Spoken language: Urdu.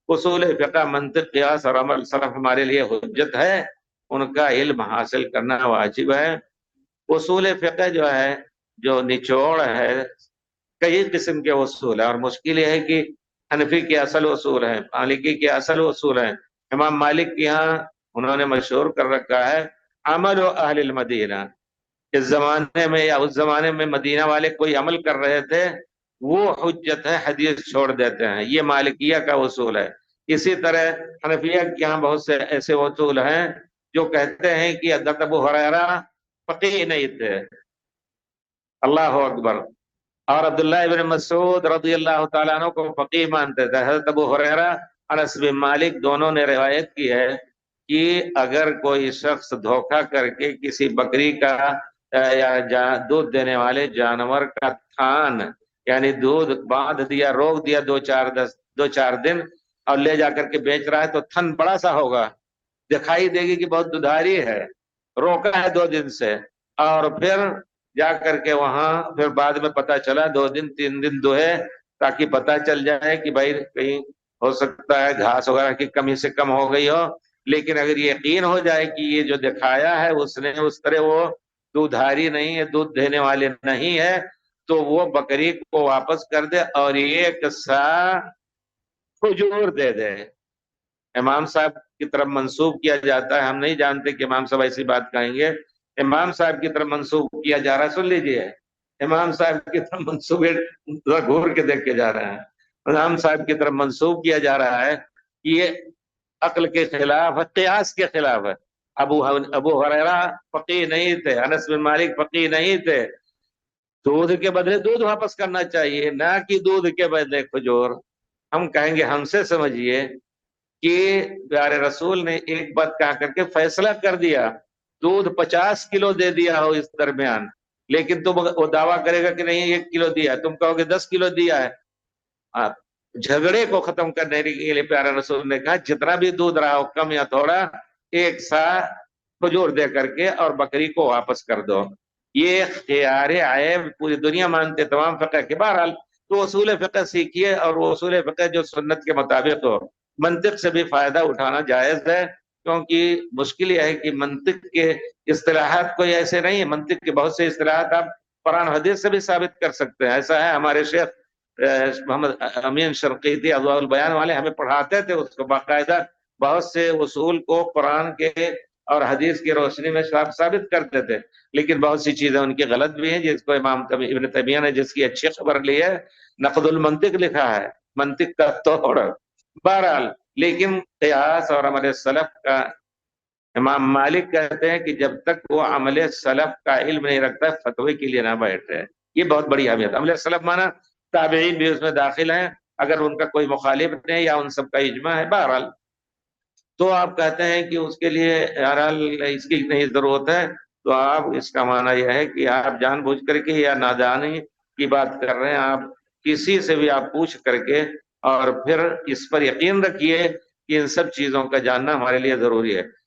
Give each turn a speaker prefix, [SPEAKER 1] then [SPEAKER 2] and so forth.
[SPEAKER 1] اصول فقہ، منطق، قیاس اور عمل سلف ہمارے لیے حجت ہے، ان کا علم حاصل کرنا واجب ہے۔ اصول فقہ جو ہے، جو نچوڑ ہے، کئی قسم کے اصول ہیں، اور مشکل یہ ہے کہ حنفی کے اصل اصول ہیں، مالکی کے اصل اصول ہیں۔ امام مالک کے یہاں انہوں نے مشہور کر رکھا ہے عمل و اہل المدینہ، اس زمانے میں یا اس زمانے میں مدینہ والے کوئی عمل کر رہے تھے وہ حجت ہے، حدیث چھوڑ دیتے ہیں، یہ مالکیہ کا اصول ہے۔ اسی طرح حنفیہ کے یہاں بہت سے ایسے اصول ہیں جو کہتے ہیں کہ حضرت ابو ہریرہ فقیہ نہیں تھے، اللہ اکبر، اور عبداللہ ابن مسعود رضی اللہ تعالیٰ عنہ کو فقیہ مانتے تھے۔ حضرت ابو ہریرہ، انس بن مالک دونوں نے روایت کی ہے کہ اگر کوئی شخص دھوکہ کر کے کسی بکری کا یا دودھ دینے والے جانور کا تھان، یعنی دودھ باندھ دیا، روک دیا دو چار دن، اور لے جا کر کے بیچ رہا ہے، تو تھن بڑا سا ہوگا، دکھائی دے گی کہ بہت ددھاری ہے، روکا ہے 2 دن سے، اور پھر جا کر کے وہاں پھر بعد میں پتا چلا 2 دن 3 دن دوہے، تاکہ پتا چل جائے کہ بھائی کہیں ہو سکتا ہے گھاس وغیرہ کی کمی سے کم ہو گئی ہو، لیکن اگر یقین ہو جائے کہ یہ جو دکھایا ہے اس نے اس طرح وہ دودھاری نہیں ہے، دودھ دینے والے نہیں ہے، تو وہ بکری کو واپس کر دے اور 1 سا کھجور دے دے۔ امام صاحب کی طرف منسوب کیا جاتا ہے، ہم نہیں جانتے کہ امام صاحب ایسی بات کہیں گے، امام صاحب کی طرف منسوب کیا جا رہا ہے، سن لیجئے، امام صاحب کی طرف منسوب گھور کے دیکھ کے جا رہا ہے، امام صاحب کی طرف منسوب کیا جا رہا ہے کہ یہ عقل کے خلاف ہے، قیاس کے خلاف ہے۔ ابو ہریرہ فقیہ نہیں تھے، انس بن مالک فقیہ نہیں تھے، دودھ کے بدلے دودھ واپس کرنا چاہیے، نہ کہ دودھ کے بدلے کھجور۔ ہم کہیں گے ہم سے سمجھیے کہ پیارے رسول نے ایک بات کہا کر کے فیصلہ کر دیا، دودھ 50 کلو دے دیا ہو اس درمیان، لیکن تم وہ دعویٰ کرے گا کہ نہیں 1 کلو دیا ہے، تم کہو گے 10 کلو دیا ہے۔ جھگڑے کو ختم کرنے کے لیے پیارے رسول نے کہا جتنا بھی دودھ رہا ہو، کم یا تھوڑا، 1 سا کھجور دے کر کے اور بکری کو واپس کر دو۔ یہ خیار عیب پوری دنیا مانتے، تمام فقہ کے۔ بہرحال تو اصول فقہ سیکھیے، اور وہ اصول فقہ جو سنت کے مطابق ہو، منطق سے بھی فائدہ اٹھانا جائز ہے، کیونکہ مشکل یہ ہے کہ منطق کے اصطلاحات کوئی ایسے نہیں ہے، منطق کے بہت سے اصطلاحات آپ قرآن حدیث سے بھی ثابت کر سکتے ہیں۔ ایسا ہے، ہمارے شیخ محمد امین شنقیطی اضواء البیان والے ہمیں پڑھاتے تھے، اس کو باقاعدہ بہت سے اصول کو قرآن کے اور حدیث کی روشنی میں ثابت کرتے تھے، لیکن بہت سی چیزیں ان کی غلط بھی ہیں، جس کو امام ابن تیمیہ نے جس کی اچھی خبر لی ہے، نقد المنطق لکھا ہے، منطق کا توڑ۔ بہرحال لیکن قیاس اور عمل سلف کا، امام مالک کہتے ہیں کہ جب تک وہ عمل سلف کا علم نہیں رکھتا فتوی کے لیے نہ بیٹھے، یہ بہت بڑی اہمیت۔ عمل سلف مانا تابعین بھی اس میں داخل ہیں، اگر ان کا کوئی مخالف نہیں یا ان سب کا اجماع ہے۔ بہرحال تو آپ کہتے ہیں کہ اس کے لیے بہرحال اس کی نہیں ضرورت ہے، تو آپ اس کا معنی یہ ہے کہ آپ جان بوجھ کر کے یا نادانی کی بات کر رہے ہیں، آپ کسی سے بھی آپ پوچھ کر کے اور پھر اس پر یقین رکھیے کہ ان سب چیزوں کا جاننا ہمارے لیے ضروری ہے۔